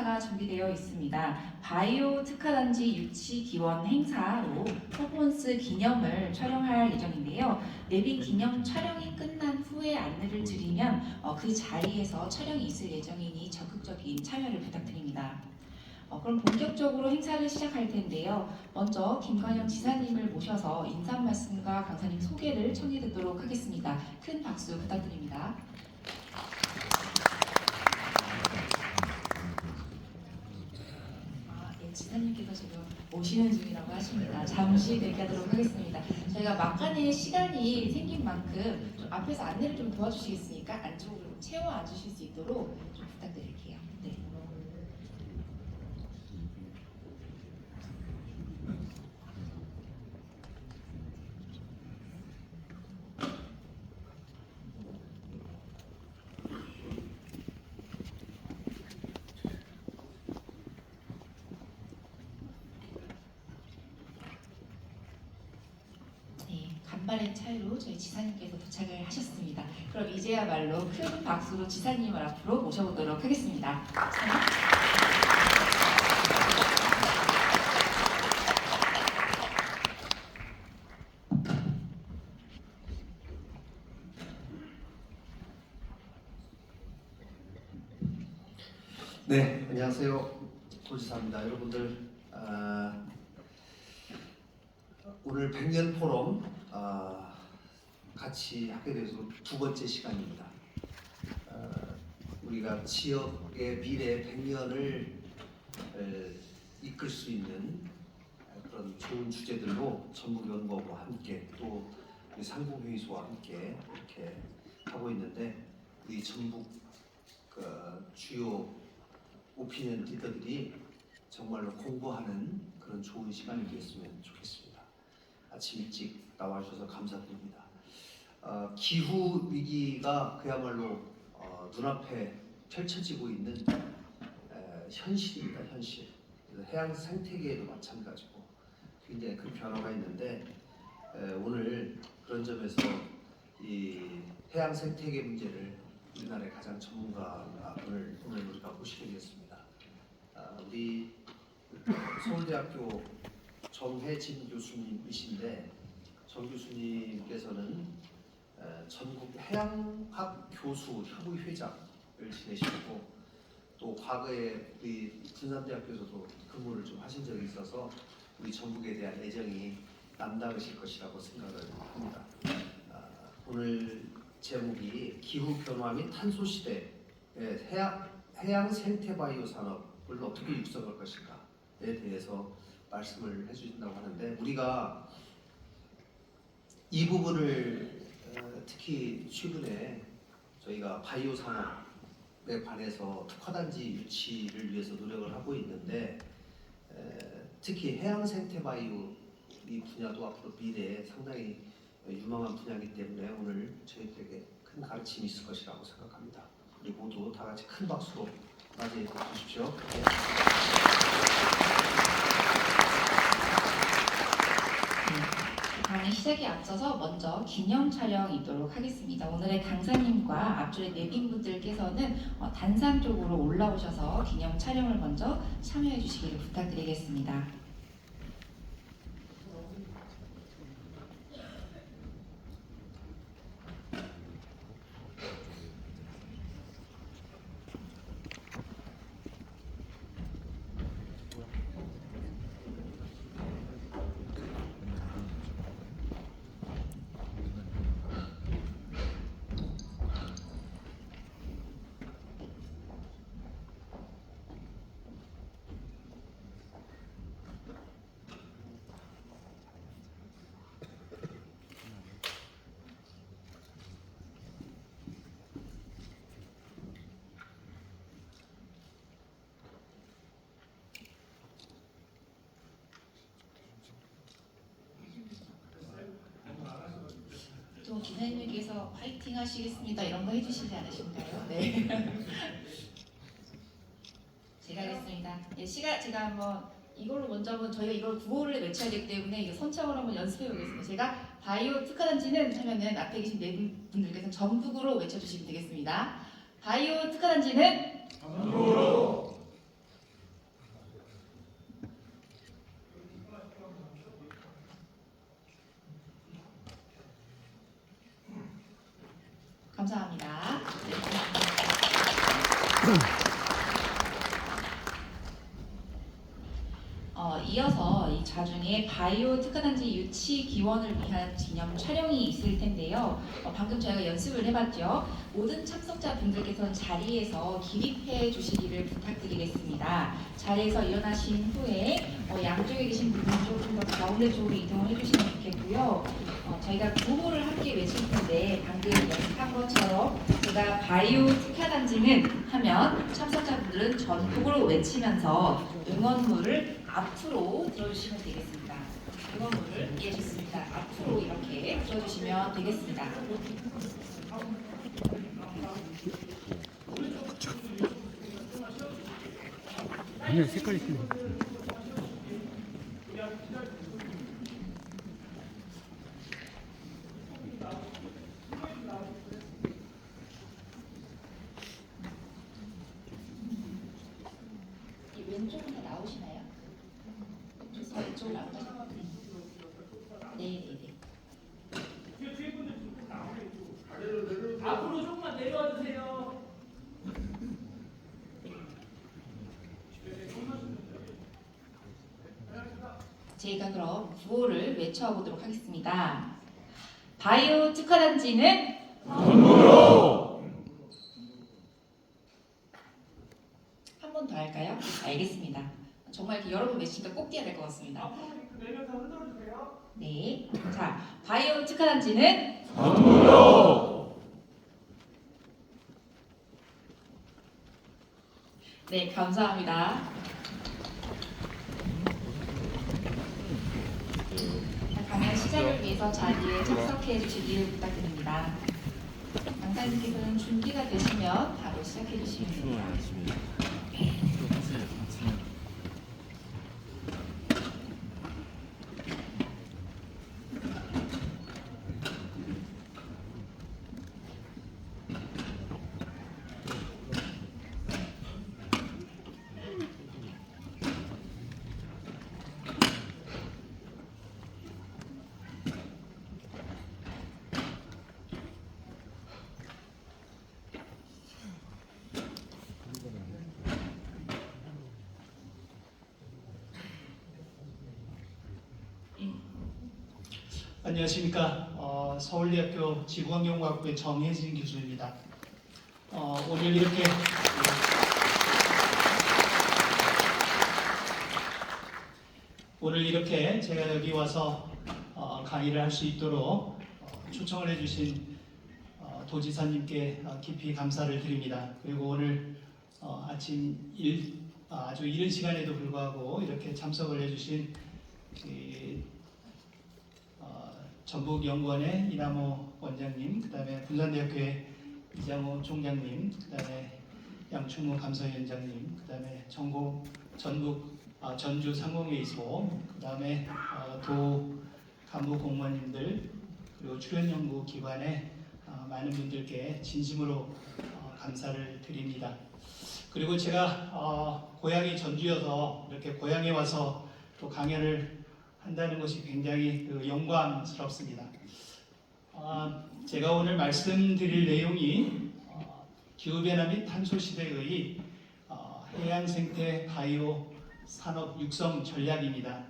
행사가 준비되어 있습니다. 바이오 특화단지 유치 기원 행사로 퍼포먼스 기념을 촬영할 예정인데요. 내빈 기념 촬영이 끝난 후에 안내를 드리면 그 자리에서 촬영이 있을 예정이니 적극적인 참여를 부탁드립니다. 그럼 본격적으로 행사를 시작할 텐데요. 먼저 김관영 지사님을 모셔서 인사 말씀과 강사님 소개를 청해 듣도록 하겠습니다. 큰 박수 부탁드립니다. 네, 지사님께서 지금 오시는 중이라고 하십니다. 잠시 대기하도록 하겠습니다. 저희가 막간에 시간이 생긴 만큼 좀 앞에서 안내를 좀 도와주시겠습니까? 안쪽으로 채워 앉으실 수 있도록 좀 부탁드릴게요. 네. 간발의 차이로 저희 지사님께서 도착을 하셨습니다. 그럼 이제야말로 큰 박수로 지사님을 앞으로 모셔보도록 하겠습니다. 네, 안녕하세요. 도지사입니다. 여러분들, 오늘 100년 포럼 같이 하게 돼서 두 번째 시간입니다. 우리가 지역의 미래 100년을 이끌 수 있는 그런 좋은 주제들로 전북연구원과 함께 또 우리 상공회의소와 함께 이렇게 하고 있는데, 우리 전북 주요 오피니언 리더들이 정말로 공부하는 그런 좋은 시간이 되었으면 좋겠습니다. 아침 일찍 나와주셔서 감사드립니다. 기후 위기가 그야말로 눈앞에 펼쳐지고 있는 현실입니다. 현실. 해양 생태계에도 마찬가지고 굉장히 큰 변화가 있는데, 오늘 그런 점에서 이 해양 생태계 문제를 우리나라의 가장 전문가분을 오늘 우리가 모시게 되었습니다. 우리 서울대학교 정혜진 교수님이신데, 정 교수님께서는 전국 해양학 교수 협의 회장을 지내시고, 또 과거에 우리 군산대학교에서도 근무를 좀 하신 적이 있어서 우리 전북에 대한 애정이 남다르실 것이라고 생각을 합니다. 오늘 제목이 기후 변화 및 탄소 시대의 해양 생태 바이오 산업을 어떻게 육성할 것인가에 대해서 말씀을 해주신다고 하는데, 우리가 이 부분을 특히 최근에 저희가 바이오 산업에 관해서 특화단지 유치를 위해서 노력을 하고 있는데, 특히 해양 생태 바이오 이 분야도 앞으로 미래에 상당히 유망한 분야이기 때문에 오늘 저희들에게 큰 가르침이 있을 것이라고 생각합니다. 우리 모두 다 같이 큰 박수로 맞이해 주십시오. 네. 강의 시작에 앞서서 먼저 기념 촬영 있도록 하겠습니다. 오늘의 강사님과 앞줄의 내빈분들께서는 단상 쪽으로 올라오셔서 기념 촬영을 먼저 참여해 주시기를 부탁드리겠습니다. 또 기사님께서 화이팅 하시겠습니다 이런 거 해주시지 않으신가요? 네. 제가 하겠습니다. 네, 제가 한번 이걸로 먼저 한번 저희가 이걸 구호를 외쳐야 되기 때문에 이거 선창으로 한번 연습해 보겠습니다. 제가 바이오 특화단지는 하면은 앞에 계신 네 분들께서 전북으로 외쳐주시면 되겠습니다. 바이오 특화단지는 전북으로. 감사합니다. 이어서 이 자중에 바이오 특화단지 유치 기원을 위한 기념 촬영이 있을 텐데요. 방금 저희가 연습을 해봤죠. 모든 참석자분들께서는 자리에서 기립해 주시기를 부탁드리겠습니다. 자리에서 일어나신 후에 양쪽에 계신 분들 좀 더 가운데 쪽으로 이동을 해주시면 좋겠고요. 저희가 구호를 함께 외칠 텐데 방금 연습한 것처럼 제가 바이오 특화단지는 하면 참석자분들은 전국으로 외치면서 응원물을 앞으로 들어주시면 되겠습니다. 응원물을 좋습니다. 앞으로 이렇게 들어주시면 되겠습니다. 하늘 색깔이 틀려. 이 왼쪽은 다 나오시나요? 왼쪽 나오나요? 네네네. 앞으로 조금만 내려와 주세요. 저희가 그럼 구호를 외쳐보도록 하겠습니다. 바이오 특화단지는 전국으로. 한 번 더 할까요? 알겠습니다. 정말 이렇게 여러 번 외치니까 꼭 뛰어야 될 것 같습니다. 앞으로 내려서 흔들어 주세요. 네. 자, 바이오 특화단지는 전국으로. 네, 감사합니다. 강연 시작을 위해서 자리에 참석해 주시길 부탁드립니다. 강사님께서는 준비가 되시면 바로 시작해 주시면 됩니다. 안녕하십니까. 서울대학교 지구환경과학부의 정혜진 교수입니다. 오늘 이렇게 제가 여기 와서 강의를 할 수 있도록 초청을 해주신 도지사님께 깊이 감사를 드립니다. 그리고 오늘 아침 아주 이른 시간에도 불구하고 이렇게 참석을 해주신 전북연구원의 이남호 원장님, 그다음에 분산대학교의 이장호 총장님, 그다음에 양충무 감사위원장님, 그다음에 전주 상공회의소, 그다음에 도 간부 공무원님들, 그리고 출연연구기관의 많은 분들께 진심으로 감사를 드립니다. 그리고 제가 고향이 전주여서 이렇게 고향에 와서 또 강연을 한다는 것이 굉장히 영광스럽습니다. 제가 오늘 말씀드릴 내용이 기후변화 및 탄소 시대의 해양 생태 바이오 산업 육성 전략입니다.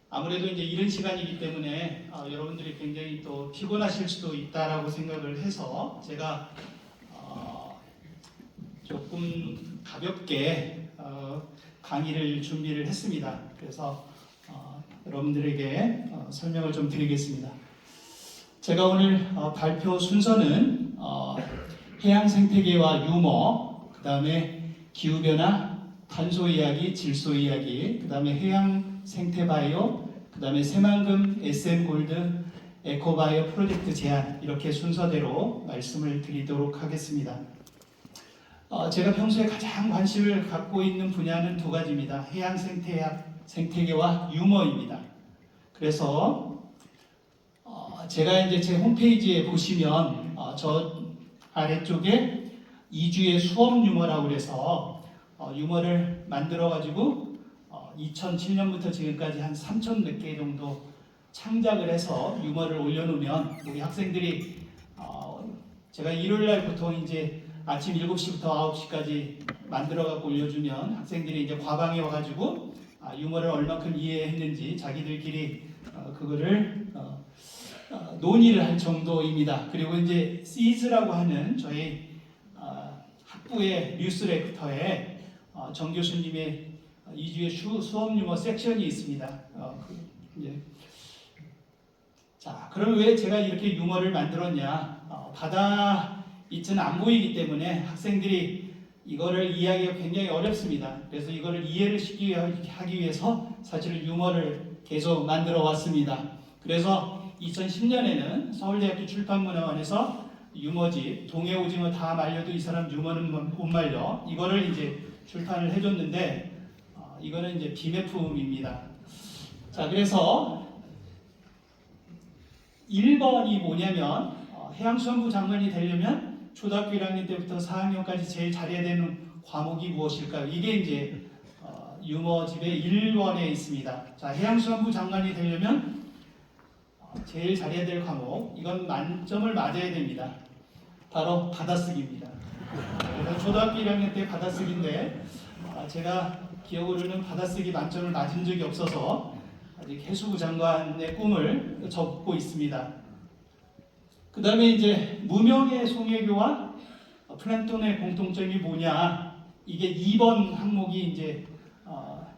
아무래도 이제 이른 시간이기 때문에 여러분들이 굉장히 또 피곤하실 수도 있다라고 생각을 해서 제가 조금 가볍게 강의를 준비를 했습니다. 그래서 여러분들에게 설명을 좀 드리겠습니다. 제가 오늘 발표 순서는 해양 생태계와 유머, 그 다음에 기후변화, 탄소 이야기, 질소 이야기, 그 다음에 해양 생태 바이오, 그 다음에 새만금 SM 골드 에코바이오 프로젝트 제안, 이렇게 순서대로 말씀을 드리도록 하겠습니다. 제가 평소에 가장 관심을 갖고 있는 분야는 두 가지입니다. 해양 생태계와 유머입니다. 그래서 제가 이제 제 홈페이지에 보시면 저 아래쪽에 2주의 수업 유머라고 해서 유머를 만들어 가지고 2007년부터 지금까지 한 3,000 몇 개 정도 창작을 해서 유머를 올려놓으면 우리 학생들이 제가 일요일날 보통 이제 아침 7시부터 9시까지 만들어 갖고 올려주면 학생들이 이제 과방에 와가지고 유머를 얼마큼 이해했는지 자기들끼리 그거를 논의를 할 정도입니다. 그리고 이제 시즈라고 하는 저희 학부의 뉴스레터에 정 교수님의 2주의 수업 유머 섹션이 있습니다. 자, 그럼 왜 제가 이렇게 유머를 만들었냐? 바다 빛은 안 보이기 때문에 학생들이 이거를 이해하기가 굉장히 어렵습니다. 그래서 이거를 이해를 하기 위해서 사실은 유머를 계속 만들어 왔습니다. 그래서 2010년에는 서울대학교 출판문화원에서 유머집 동해 오징어 다 말려도 이 사람 유머는 못 말려 이거를 이제 출판을 해줬는데 이거는 이제 비매품입니다. 자, 그래서 1번이 뭐냐면 해양수산부 장관이 되려면 초등학교 1학년 때부터 4학년까지 제일 잘해야 되는 과목이 무엇일까요? 이게 이제 유머집의 1번에 있습니다. 자, 해양수산부 장관이 되려면 제일 잘해야 될 과목, 이건 만점을 맞아야 됩니다. 바로 받아쓰기입니다. 그래서 초등학교 1학년 때 받아쓰기인데 제가 기억으로는 받아쓰기 만점을 맞은 적이 없어서 아직 해수부 장관의 꿈을 접고 있습니다. 그 다음에 이제 무명의 송혜교와 플랑톤의 공통점이 뭐냐? 이게 2번 항목이 이제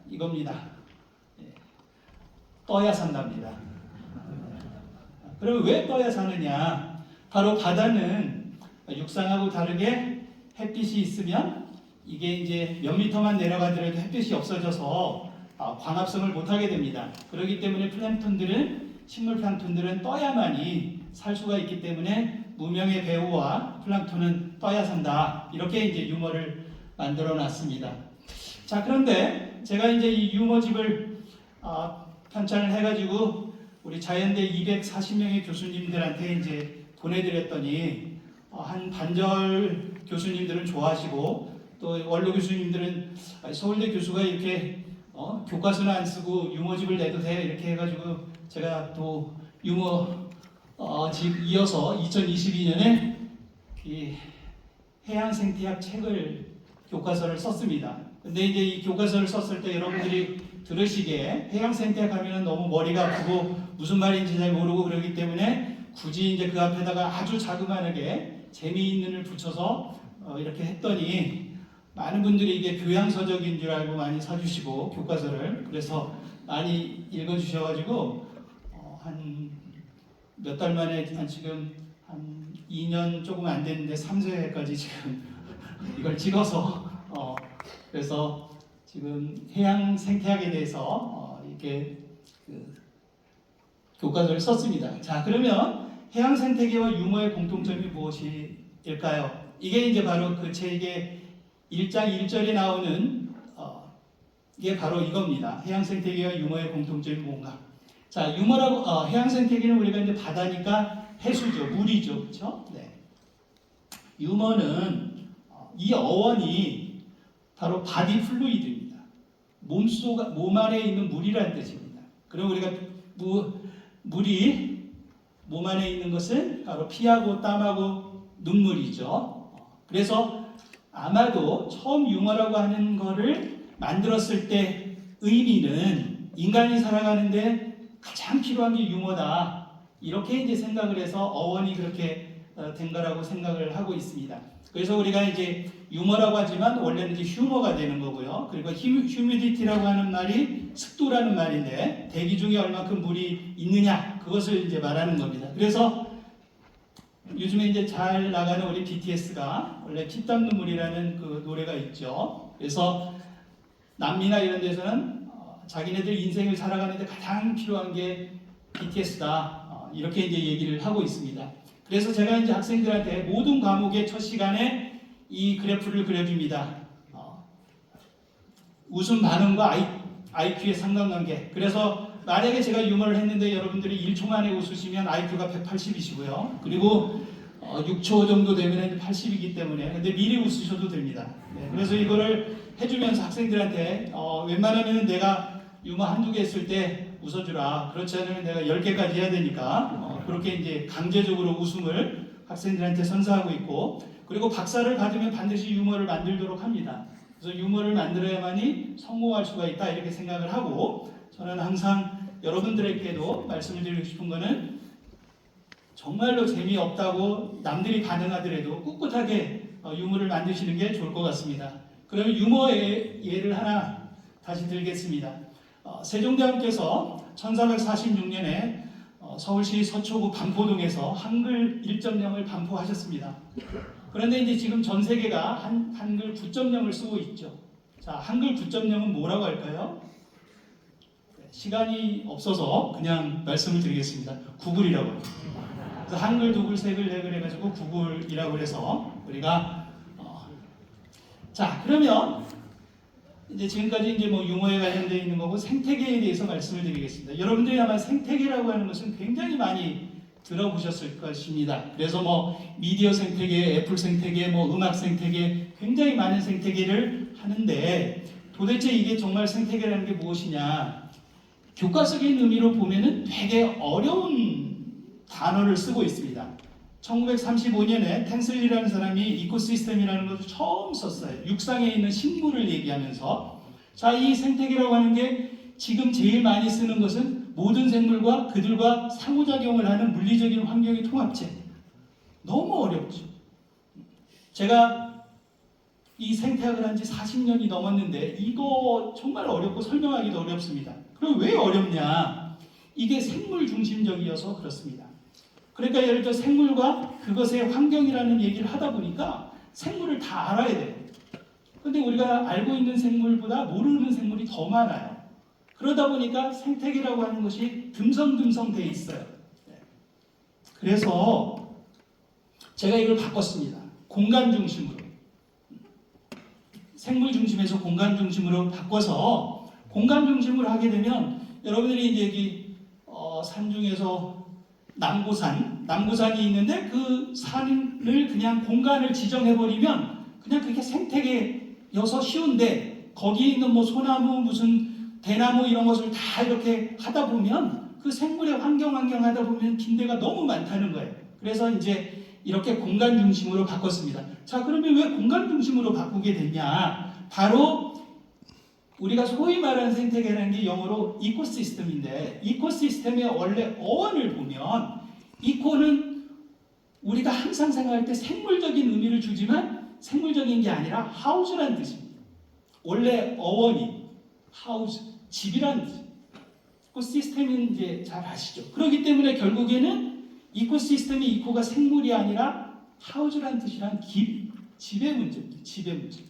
이겁니다. 떠야 산답니다. 그럼 왜 떠야 사느냐? 바로 바다는 육상하고 다르게 햇빛이 있으면 이게 이제 몇 미터만 내려가더라도 햇빛이 없어져서 광합성을 못하게 됩니다. 그렇기 때문에 플랑톤들은 식물 플랑톤들은 떠야만이 살 수가 있기 때문에 무명의 배우와 플랑톤은 떠야 산다. 이렇게 이제 유머를 만들어 놨습니다. 자, 그런데 제가 이제 이 유머집을 편찬을 해가지고 우리 자연대 240명의 교수님들한테 이제 보내드렸더니 한 반절 교수님들은 좋아하시고 또 원로 교수님들은 서울대 교수가 이렇게 교과서는 안 쓰고 유머집을 내도 돼 이렇게 해가지고 제가 또 유머집 이어서 2022년에 이 해양생태학 책을 교과서를 썼습니다. 근데 이제 이 교과서를 썼을 때 여러분들이 들으시기에 해양생태학 하면 너무 머리가 아프고 무슨 말인지 잘 모르고 그러기 때문에 굳이 이제 그 앞에다가 아주 자그마하게 재미있는을 붙여서 이렇게 했더니 많은 분들이 이게 교양서적인 줄 알고 많이 사주시고 교과서를 그래서 많이 읽어주셔가지고 한 몇 달 만에 지금 한 2년 조금 안 됐는데 3세까지 지금 이걸 찍어서 그래서 지금 해양 생태학에 대해서 이렇게 교과서를 썼습니다. 자, 그러면 해양 생태계와 유머의 공통점이 무엇일까요? 이게 이제 바로 그 책의 1장 1절에 나오는 이게 바로 이겁니다. 해양 생태계와 유머의 공통점이 뭔가? 자, 유머라고 해양 생태계는 우리가 이제 바다니까 해수죠, 물이죠, 그렇죠? 네. 유머는 이 어원이 바로 바디 플루이드입니다. 몸 안에 있는 물이라는 뜻입니다. 그럼 우리가 물이 몸 안에 있는 것은 바로 피하고 땀하고 눈물이죠. 그래서 아마도 처음 유머라고 하는 거를 만들었을 때 의미는 인간이 살아가는데 가장 필요한 게 유머다. 이렇게 이제 생각을 해서 어원이 그렇게 된 거라고 생각을 하고 있습니다. 그래서 우리가 이제 유머라고 하지만 원래는 이제 휴머가 되는 거고요. 그리고 휴미디티라고 하는 말이 습도라는 말인데 대기 중에 얼마큼 물이 있느냐 그것을 이제 말하는 겁니다. 그래서 요즘에 이제 잘 나가는 우리 BTS가 원래 피땀 눈물이라는 그 노래가 있죠. 그래서 남미나 이런 데서는 자기네들 인생을 살아가는데 가장 필요한 게 BTS다. 이렇게 이제 얘기를 하고 있습니다. 그래서 제가 이제 학생들한테 모든 과목의 첫 시간에 이 그래프를 그려줍니다. 웃음 반응과 IQ의 상관관계. 그래서 만약에 제가 유머를 했는데 여러분들이 1초 만에 웃으시면 IQ가 180이시고요. 그리고 6초 정도 되면 80이기 때문에 근데 미리 웃으셔도 됩니다. 네, 그래서 이거를 해주면서 학생들한테 웬만하면 내가 유머 한두 개 했을 때 웃어주라. 그렇지 않으면 내가 10개까지 해야 되니까 그렇게 이제 강제적으로 웃음을 학생들한테 선사하고 있고, 그리고 박사를 받으면 반드시 유머를 만들도록 합니다. 그래서 유머를 만들어야만이 성공할 수가 있다 이렇게 생각을 하고, 저는 항상 여러분들에게도 말씀을 드리고 싶은 거는 정말로 재미없다고 남들이 반응하더라도 꿋꿋하게 유머를 만드시는 게 좋을 것 같습니다. 그러면 유머의 예를 하나 다시 들겠습니다. 세종대왕께서 1446년에 서울시 서초구 반포동에서 한글 1.0을 반포하셨습니다. 그런데 이제 지금 전 세계가 한글 9.0을 쓰고 있죠. 자, 한글 9.0은 뭐라고 할까요? 시간이 없어서 그냥 말씀을 드리겠습니다. 구글이라고 해요. 그래서 한글, 두글, 세글, 네글 해가지고 구글이라고 해서 우리가 자, 그러면 이제 지금까지 이제 뭐 유머에 관련되어 있는 거고 생태계에 대해서 말씀을 드리겠습니다. 여러분들이 아마 생태계라고 하는 것은 굉장히 많이 들어보셨을 것입니다. 그래서 뭐 미디어 생태계, 애플 생태계, 뭐 음악 생태계, 굉장히 많은 생태계를 하는데, 도대체 이게 정말 생태계라는 게 무엇이냐? 교과서적인 의미로 보면은 되게 어려운 단어를 쓰고 있습니다. 1935년에 텐슬리라는 사람이 이코시스템이라는 것을 처음 썼어요. 육상에 있는 식물을 얘기하면서, 자, 이 생태계라고 하는 게 지금 제일 많이 쓰는 것은 모든 생물과 그들과 상호작용을 하는 물리적인 환경의 통합체. 너무 어렵죠. 제가 이 생태학을 한 지 40년이 넘었는데 이거 정말 어렵고 설명하기도 어렵습니다. 그럼 왜 어렵냐? 이게 생물 중심적이어서 그렇습니다. 그러니까 예를 들어 생물과 그것의 환경이라는 얘기를 하다 보니까 생물을 다 알아야 돼요. 근데 우리가 알고 있는 생물보다 모르는 생물이 더 많아요. 그러다 보니까 생태계라고 하는 것이 듬성듬성 돼 있어요. 그래서 제가 이걸 바꿨습니다. 공간 중심으로. 생물 중심에서 공간 중심으로 바꿔서 공간 중심으로 하게 되면 여러분들이 이제 여기 산 중에서 남구산이 있는데 그 산을 그냥 공간을 지정해버리면 그냥 그게 생태계여서 쉬운데, 거기에 있는 뭐 소나무 무슨 대나무 이런 것을 다 이렇게 하다 보면 그 생물의 환경 하다 보면 빈대가 너무 많다는 거예요. 그래서 이제 이렇게 공간 중심으로 바꿨습니다. 자, 그러면 왜 공간 중심으로 바꾸게 됐냐? 바로 우리가 소위 말하는 생태계라는 게 영어로 이코시스템인데, 이코시스템의 원래 어원을 보면 이코는 우리가 항상 생각할 때 생물적인 의미를 주지만 생물적인 게 아니라 하우스라는 뜻입니다. 원래 어원이 하우스, 집이라는 뜻입니다. 이코시스템은 이제 잘 아시죠? 그렇기 때문에 결국에는 이코시스템의 이코가 생물이 아니라 하우스라는 뜻이란 집의 문제입니다. 집의 문제.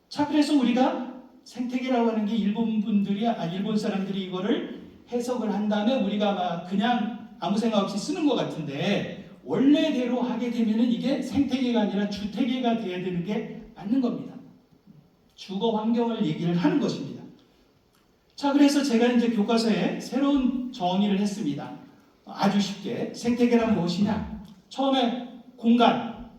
자, 그래서 우리가 생태계라고 하는 게 일본 사람들이 이거를 해석을 한 다음에 우리가 아마 그냥 아무 생각 없이 쓰는 것 같은데, 원래대로 하게 되면은 이게 생태계가 아니라 주태계가 돼야 되는 게 맞는 겁니다. 주거 환경을 얘기를 하는 것입니다. 자, 그래서 제가 이제 교과서에 새로운 정의를 했습니다. 아주 쉽게 생태계란 무엇이냐? 처음에 공간,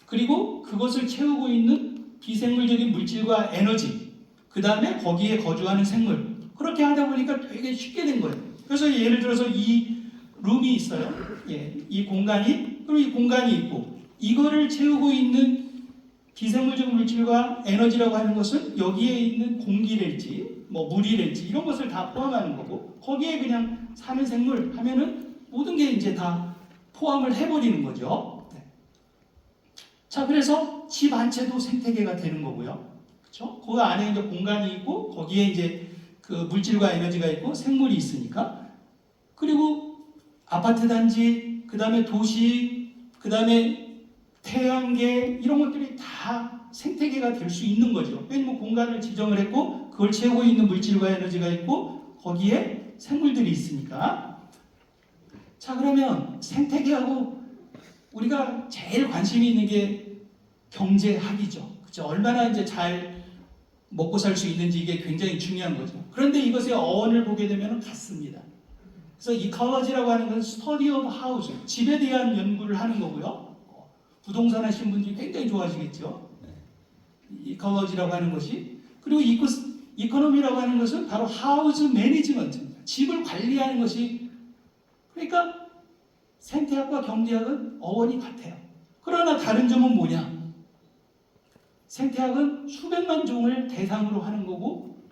그리고 그것을 채우고 있는 비생물적인 물질과 에너지, 그 다음에 거기에 거주하는 생물. 그렇게 하다 보니까 되게 쉽게 된 거예요. 그래서 예를 들어서 이 룸이 있어요. 예, 이 공간이, 그리고 이 공간이 있고, 이거를 채우고 있는 비생물적 물질과 에너지라고 하는 것은 여기에 있는 공기랄지, 뭐 물이랄지 이런 것을 다 포함하는 거고, 거기에 그냥 사는 생물 하면은 모든 게 이제 다 포함을 해버리는 거죠. 네. 자, 그래서 집 한 채도 생태계가 되는 거고요. 그렇죠? 그 안에 이제 공간이 있고 거기에 이제 그 물질과 에너지가 있고 생물이 있으니까, 그리고 아파트 단지, 그 다음에 도시, 그 다음에 태양계 이런 것들이 다 생태계가 될 수 있는 거죠. 왜냐면 공간을 지정을 했고 그걸 채우고 있는 물질과 에너지가 있고 거기에 생물들이 있으니까. 자, 그러면 생태계하고 우리가 제일 관심이 있는 게 경제학이죠. 그렇죠? 얼마나 이제 잘 먹고 살 수 있는지 이게 굉장히 중요한 거죠. 그런데 이것의 어원을 보게 되면 같습니다. 그래서 이컬러지라고 하는 것은 study of house, 집에 대한 연구를 하는 거고요. 부동산 하신 분들이 굉장히 좋아하시겠죠. 이컬러지라고 하는 것이. 그리고 이코노미라고 하는 것은 바로 하우스 매니지먼트입니다. 집을 관리하는 것이, 그러니까 생태학과 경제학은 어원이 같아요. 그러나 다른 점은 뭐냐? 생태학은 수백만 종을 대상으로 하는 거고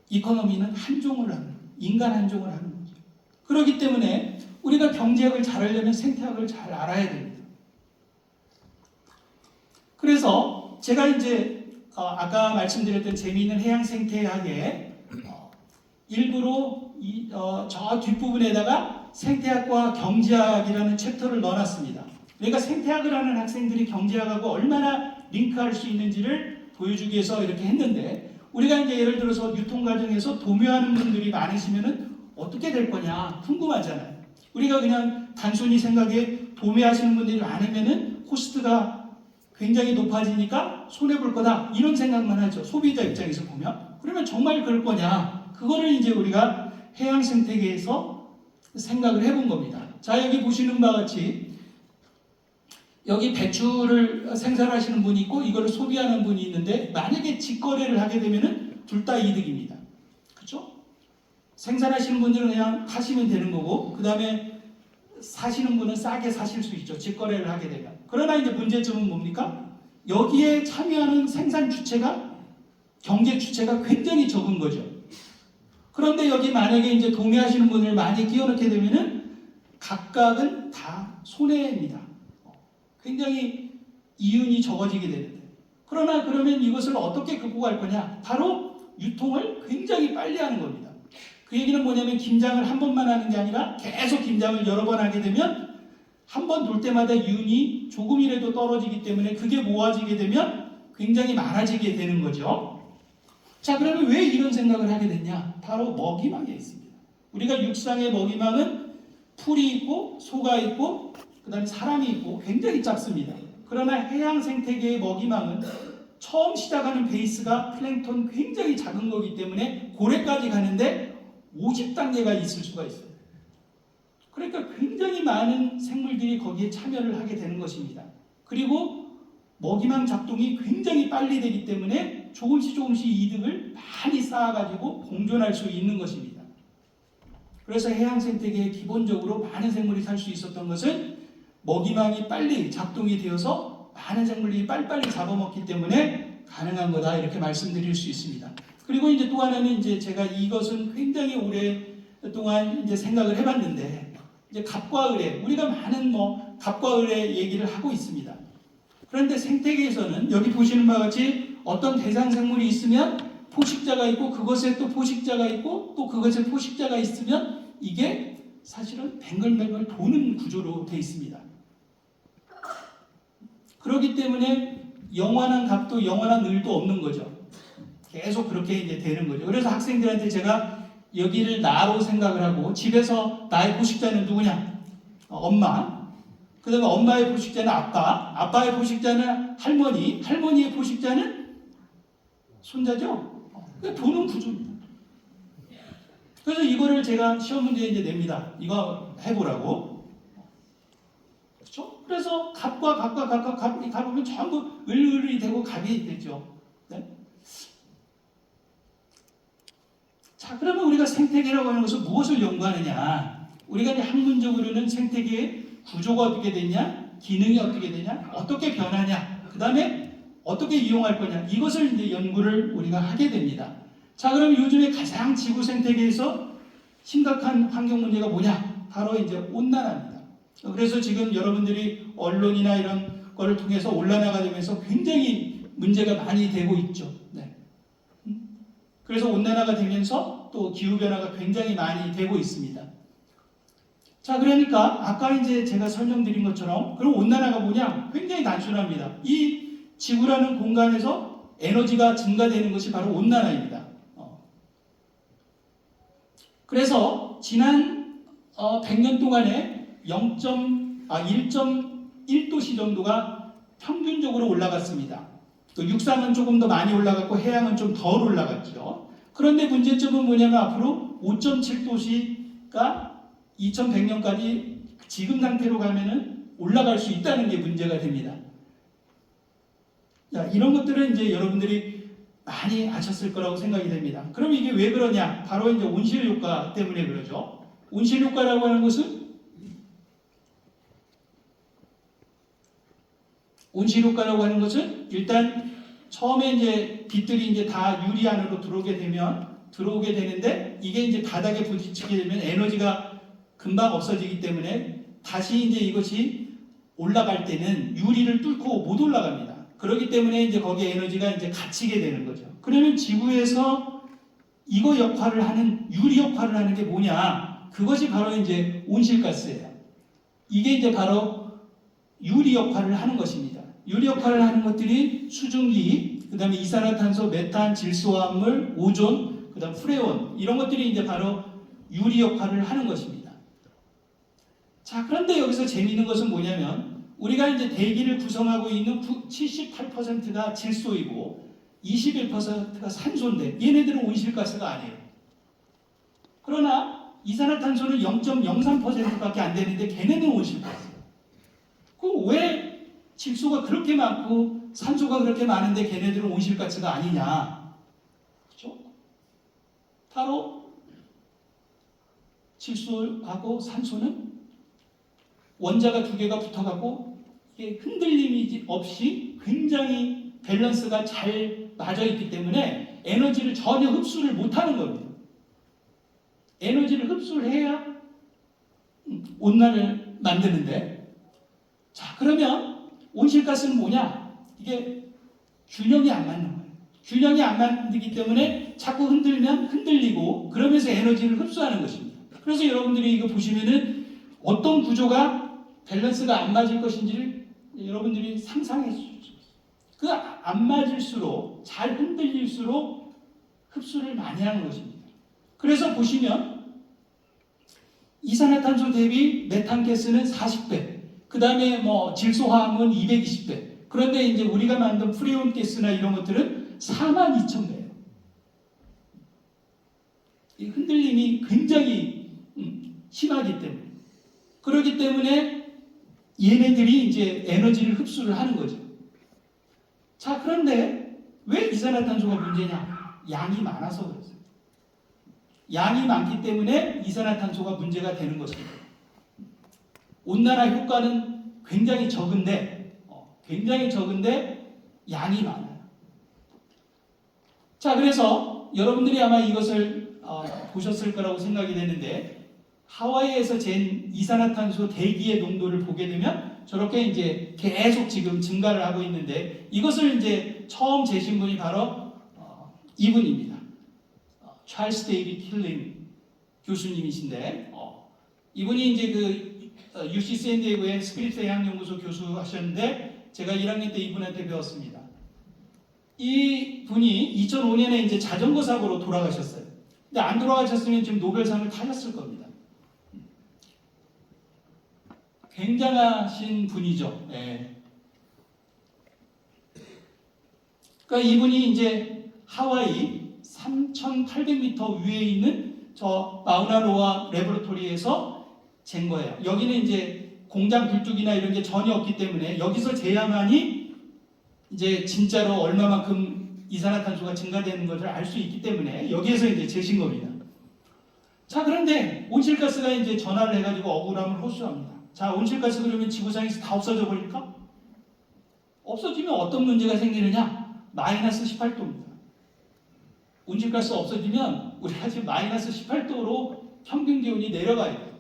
이코노미는 한 종을 하는 거예요. 인간 한 종을 하는 거죠. 그렇기 때문에 우리가 경제학을 잘 하려면 생태학을 잘 알아야 됩니다. 그래서 제가 이제 아까 말씀드렸던 재미있는 해양 생태학의 일부로 저 뒷부분에다가 생태학과 경제학이라는 챕터를 넣어놨습니다. 그러니까 생태학을 하는 학생들이 경제학하고 얼마나 링크할 수 있는지를 보여주기 위해서 이렇게 했는데, 우리가 이제 예를 들어서 유통 과정에서 도매하는 분들이 많으시면은 어떻게 될 거냐 궁금하잖아요. 우리가 그냥 단순히 생각에 도매하시는 분들이 많으면은 코스트가 굉장히 높아지니까 손해볼 거다 이런 생각만 하죠. 소비자 입장에서 보면. 그러면 정말 그럴 거냐? 그거를 이제 우리가 해양 생태계에서 생각을 해본 겁니다. 자, 여기 보시는 바와 같이 여기 배추를 생산하시는 분이 있고 이거를 소비하는 분이 있는데, 만약에 직거래를 하게 되면은 둘 다 이득입니다. 그렇죠? 생산하시는 분들은 그냥 하시면 되는 거고, 그 다음에 사시는 분은 싸게 사실 수 있죠. 직거래를 하게 되면. 그러나 이제 문제점은 뭡니까? 여기에 참여하는 생산 주체가, 경제 주체가 굉장히 적은 거죠. 그런데 여기 만약에 이제 도매하시는 분을 많이 끼워넣게 되면은 각각은 다 손해입니다. 굉장히 이윤이 적어지게 되는데, 그러나 그러면 이것을 어떻게 극복할 거냐? 바로 유통을 굉장히 빨리 하는 겁니다. 그 얘기는 뭐냐면 김장을 한 번만 하는 게 아니라 계속 김장을 여러 번 하게 되면 한 번 돌 때마다 이윤이 조금이라도 떨어지기 때문에 그게 모아지게 되면 굉장히 많아지게 되는 거죠. 자, 그러면 왜 이런 생각을 하게 됐냐? 바로 먹이망에 있습니다. 우리가 육상의 먹이망은 풀이 있고 소가 있고 그 다음에 사람이 있고 굉장히 작습니다. 그러나 해양 생태계의 먹이망은 처음 시작하는 베이스가 플랭크톤 굉장히 작은 거기 때문에 고래까지 가는데 50단계가 있을 수가 있어요. 그러니까 굉장히 많은 생물들이 거기에 참여를 하게 되는 것입니다. 그리고 먹이망 작동이 굉장히 빨리 되기 때문에 조금씩 이득을 많이 쌓아가지고 공존할 수 있는 것입니다. 그래서 해양 생태계에 기본적으로 많은 생물이 살 수 있었던 것은 먹이망이 빨리 작동이 되어서 많은 생물들이 빨리빨리 잡아먹기 때문에 가능한 거다, 이렇게 말씀드릴 수 있습니다. 그리고 이제 또 하나는 이제 제가 이것은 굉장히 오랫동안 이제 생각을 해봤는데, 이제 갑과 을의, 우리가 많은 갑과 을의 얘기를 하고 있습니다. 그런데 생태계에서는 여기 보시는 바와 같이 어떤 대상 생물이 있으면 포식자가 있고 그것에 또 포식자가 있고 또 그것에 포식자가 있으면 이게 사실은 뱅글뱅글 도는 구조로 되어 있습니다. 그렇기 때문에 영원한 갑도 영원한 을도 없는 거죠. 계속 그렇게 이제 되는 거죠. 그래서 학생들한테 제가 여기를 나로 생각을 하고, 집에서 나의 포식자는 누구냐? 엄마. 그 다음에 엄마의 포식자는 아빠. 아빠의 포식자는 할머니. 할머니의 포식자는 손자죠. 도는 구조입니다. 그래서 이거를 제가 시험 문제에 이제 냅니다. 이거 해보라고. 그렇죠? 그래서 갑과 갑이 가보면 전부 을이 되고 갑이 되죠. 네? 자, 그러면 우리가 생태계라고 하는 것은 무엇을 연구하느냐? 우리가 이제 학문적으로는 생태계의 구조가 어떻게 되냐, 기능이 어떻게 되냐, 어떻게 변하냐, 그 다음에 어떻게 이용할 거냐, 이것을 이제 연구를 우리가 하게 됩니다. 자, 그럼 요즘에 가장 지구 생태계에서 심각한 환경 문제가 뭐냐? 바로 이제 온난화입니다. 그래서 지금 여러분들이 언론이나 이런 거를 통해서 온난화가 되면서 굉장히 문제가 많이 되고 있죠. 네. 그래서 온난화가 되면서 또 기후변화가 굉장히 많이 되고 있습니다. 자, 그러니까 아까 이제 제가 설명드린 것처럼, 그럼 온난화가 뭐냐? 굉장히 단순합니다. 이 지구라는 공간에서 에너지가 증가되는 것이 바로 온난화입니다. 그래서 지난 100년 동안에 1.1도씨 정도가 평균적으로 올라갔습니다. 또 육상은 조금 더 많이 올라갔고 해양은 좀 덜 올라갔죠. 그런데 문제점은 뭐냐면 앞으로 5.7도씨가 2100년까지 지금 상태로 가면은 올라갈 수 있다는 게 문제가 됩니다. 자, 이런 것들은 이제 여러분들이 많이 아셨을 거라고 생각이 됩니다. 그럼 이게 왜 그러냐? 바로 이제 온실 효과 때문에 그러죠. 온실 효과라고 하는 것은 일단 처음에 이제 빛들이 이제 다 유리 안으로 들어오게 되는데 이게 이제 바닥에 부딪히게 되면 에너지가 금방 없어지기 때문에 다시 이제 이것이 올라갈 때는 유리를 뚫고 못 올라갑니다. 그렇기 때문에 이제 거기에 에너지가 이제 갇히게 되는 거죠. 그러면 지구에서 이거 역할을 하는 유리 역할을 하는 게 뭐냐? 그것이 바로 이제 온실가스예요. 이게 이제 바로 유리 역할을 하는 것입니다. 유리 역할을 하는 것들이 수증기, 그다음에 이산화탄소, 메탄, 질소화합물, 오존, 그다음 프레온 이런 것들이 이제 바로 유리 역할을 하는 것입니다. 자, 그런데 여기서 재미있는 것은 뭐냐면 우리가 이제 대기를 구성하고 있는 78%가 질소이고 21%가 산소인데 얘네들은 온실가스가 아니에요. 그러나 이산화탄소는 0.03%밖에 안 되는데 걔네는 온실가스예요. 그럼 왜 질소가 그렇게 많고 산소가 그렇게 많은데 걔네들은 온실가스가 아니냐? 그렇죠? 바로 질소하고 산소는 원자가 두 개가 붙어갖고 이게 흔들림이 없이 굉장히 밸런스가 잘 맞아 있기 때문에 에너지를 전혀 흡수를 못하는 겁니다. 에너지를 흡수를 해야 온난을 만드는데, 자, 그러면 온실가스는 뭐냐? 이게 균형이 안 맞는 거예요. 균형이 안 맞기 때문에 자꾸 흔들면 흔들리고 그러면서 에너지를 흡수하는 것입니다. 그래서 여러분들이 이거 보시면은 어떤 구조가 밸런스가 안 맞을 것인지를 여러분들이 상상해 주십시오. 그 안 맞을수록 잘 흔들릴수록 흡수를 많이 하는 것입니다. 그래서 보시면 이산화탄소 대비 메탄가스는 40배, 그 다음에 뭐 질소화합은 220배. 그런데 이제 우리가 만든 프레온 가스나 이런 것들은 42,000배예요. 이 흔들림이 굉장히 심하기 때문에. 그렇기 때문에 얘네들이 이제 에너지를 흡수를 하는 거죠. 자, 그런데 왜 이산화탄소가 문제냐? 양이 많아서 그렇습니다. 양이 많기 때문에 이산화탄소가 문제가 되는 것입니다. 온난화 효과는 굉장히 적은데 양이 많아요. 자, 그래서 여러분들이 아마 이것을 보셨을 거라고 생각이 되는데 하와이에서 잰 이산화탄소 대기의 농도를 보게 되면 저렇게 이제 계속 지금 증가를 하고 있는데 이것을 이제 처음 재신 분이 바로 이분입니다. 찰스 데이비드 킬링 교수님이신데 이분이 이제 그 UC 샌디에고의 스크립스 해양연구소 교수 하셨는데 제가 1학년 때 이분한테 배웠습니다. 이 분이 2005년에 이제 자전거 사고로 돌아가셨어요. 근데 안 돌아가셨으면 지금 노벨상을 타셨을 겁니다. 굉장하신 분이죠. 네. 그러니까 이분이 이제 하와이 3,800m 위에 있는 저 마우나로아 레보레토리에서 잰 거예요. 여기는 이제 공장 굴뚝이나 이런 게 전혀 없기 때문에 여기서 재야만이 이제 진짜로 얼마만큼 이산화탄소가 증가되는 것을 알 수 있기 때문에 여기에서 이제 재신 겁니다. 자, 그런데 온실가스가 이제 전화를 해가지고 억울함을 호소합니다. 자, 온실가스 그러면 지구상에서 다 없어져 버릴까? 없어지면 어떤 문제가 생기느냐? 마이너스 18도입니다. 온실가스 없어지면 우리가 지금 마이너스 18도로 평균 기온이 내려가요.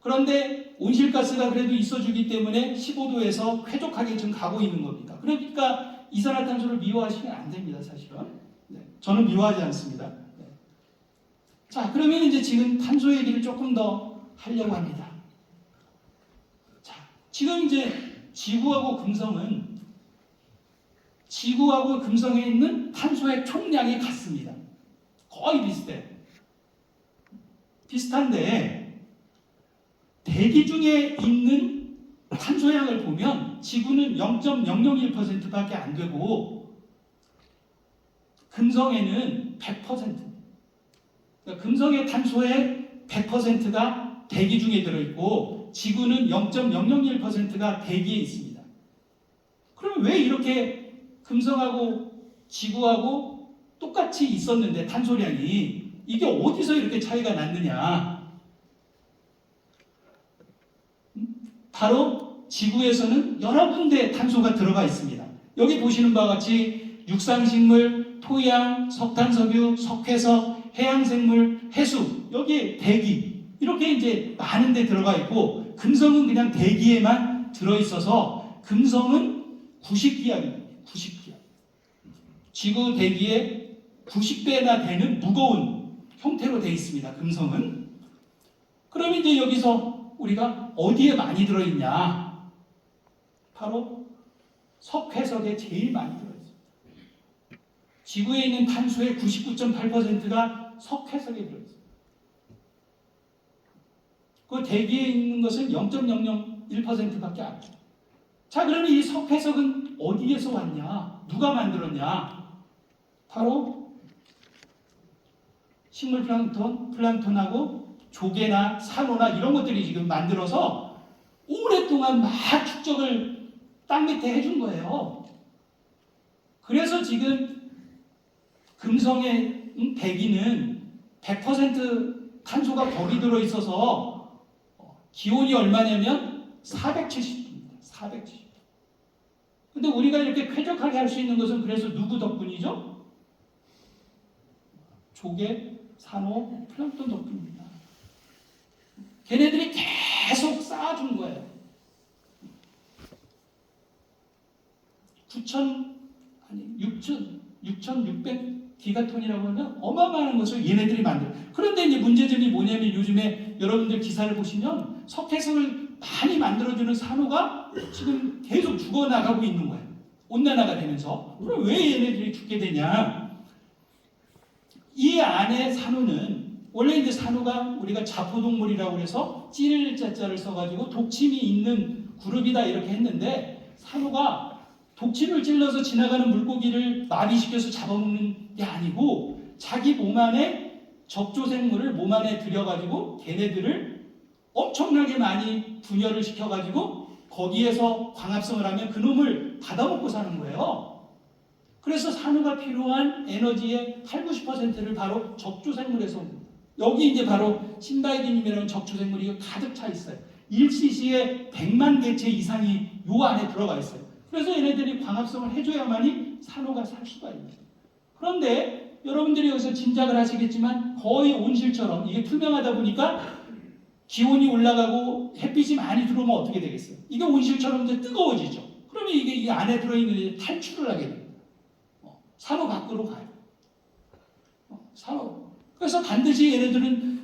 그런데 온실가스가 그래도 있어주기 때문에 15도에서 쾌적하게 지금 가고 있는 겁니다. 그러니까 이산화탄소를 미워하시면 안 됩니다, 사실은. 네, 저는 미워하지 않습니다. 네. 자, 그러면 이제 지금 탄소 얘기를 조금 더 하려고 합니다. 자, 지금 이제 지구하고 금성에 있는 탄소의 총량이 같습니다. 거의 비슷한데 대기 중에 있는 탄소량을 보면 지구는 0.001%밖에 안 되고 금성에는 100%. 그러니까 금성의 탄소의 100%가 대기 중에 들어있고 지구는 0.001%가 대기에 있습니다. 그러면 왜 이렇게 금성하고 지구하고 똑같이 있었는데 탄소량이 이게 어디서 이렇게 차이가 났느냐? 바로 지구에서는 여러 군데 탄소가 들어가 있습니다. 여기 보시는 바와 같이 육상식물, 토양, 석탄석유, 석회석, 해양생물, 해수, 여기 대기 이렇게 이제 많은 데 들어가 있고 금성은 그냥 대기에만 들어있어서 금성은 90기압입니다. 90기압. 지구 대기의 90배나 되는 무거운 형태로 되어 있습니다. 금성은. 그럼 이제 여기서 우리가 어디에 많이 들어있냐? 바로 석회석에 제일 많이 들어있습니다. 지구에 있는 탄소의 99.8%가 석회석에 들어있습니다. 그 대기에 있는 것은 0.001%밖에 안 돼요. 자, 그러면 이 석회석은 어디에서 왔냐? 누가 만들었냐? 바로 식물 플랑크톤하고 조개나 산호나 이런 것들이 지금 만들어서 오랫동안 막 축적을 땅 밑에 해준 거예요. 그래서 지금 금성의 대기는 100% 탄소가 거기 들어있어서 기온이 얼마냐면 470도입니다. 470도. 근데 우리가 이렇게 쾌적하게 할 수 있는 것은 그래서 누구 덕분이죠? 조개, 산호, 플랑크톤 덕분입니다. 걔네들이 계속 쌓아준 거예요. 6,600 기가톤이라고 하면 어마어마한 것을 얘네들이 만들어요. 그런데 이제 문제점이 뭐냐면 요즘에 여러분들 기사를 보시면 석회석을 많이 만들어주는 산호가 지금 계속 죽어나가고 있는 거예요. 온난화가 되면서. 그럼 왜 얘네들이 죽게 되냐? 이 안에 산호는 원래 이제 산호가 우리가 자포동물이라고 해서 찌를 자자를 써가지고 독침이 있는 그룹이다 이렇게 했는데 산호가 독침을 찔러서 지나가는 물고기를 마비시켜서 잡아먹는 게 아니고 자기 몸 안에 적조생물을 몸 안에 들여가지고 걔네들을 엄청나게 많이 분열을 시켜가지고 거기에서 광합성을 하면 그놈을 받아먹고 사는 거예요. 그래서 산호가 필요한 에너지의 80~90%를 바로 적조생물에서 옵니다. 여기 이제 바로 신바이딘님이라는 적조생물이 가득 차 있어요. 1cc에 100만 개체 이상이 요 안에 들어가 있어요. 그래서 얘네들이 광합성을 해줘야만이 산호가 살 수가 있는 거예요. 그런데 여러분들이 여기서 짐작을 하시겠지만 거의 온실처럼 이게 투명하다 보니까 기온이 올라가고 햇빛이 많이 들어오면 어떻게 되겠어요? 이게 온실처럼 이제 뜨거워지죠. 그러면 이게 이 안에 들어있는 게 탈출을 하게 됩니다. 산호 밖으로 가요. 산호. 그래서 반드시 얘네들은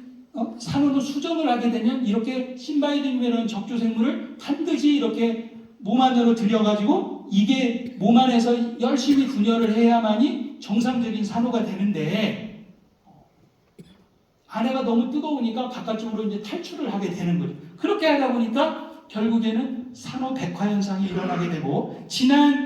산호로 수정을 하게 되면 이렇게 신바이딘이라는 적조생물을 반드시 이렇게 몸 안으로 들여가지고 이게 몸 안에서 열심히 분열을 해야만이 정상적인 산호가 되는데 안에가 너무 뜨거우니까 바깥쪽으로 이제 탈출을 하게 되는 거죠. 그렇게 하다 보니까 결국에는 산호 백화 현상이 일어나게 되고 지난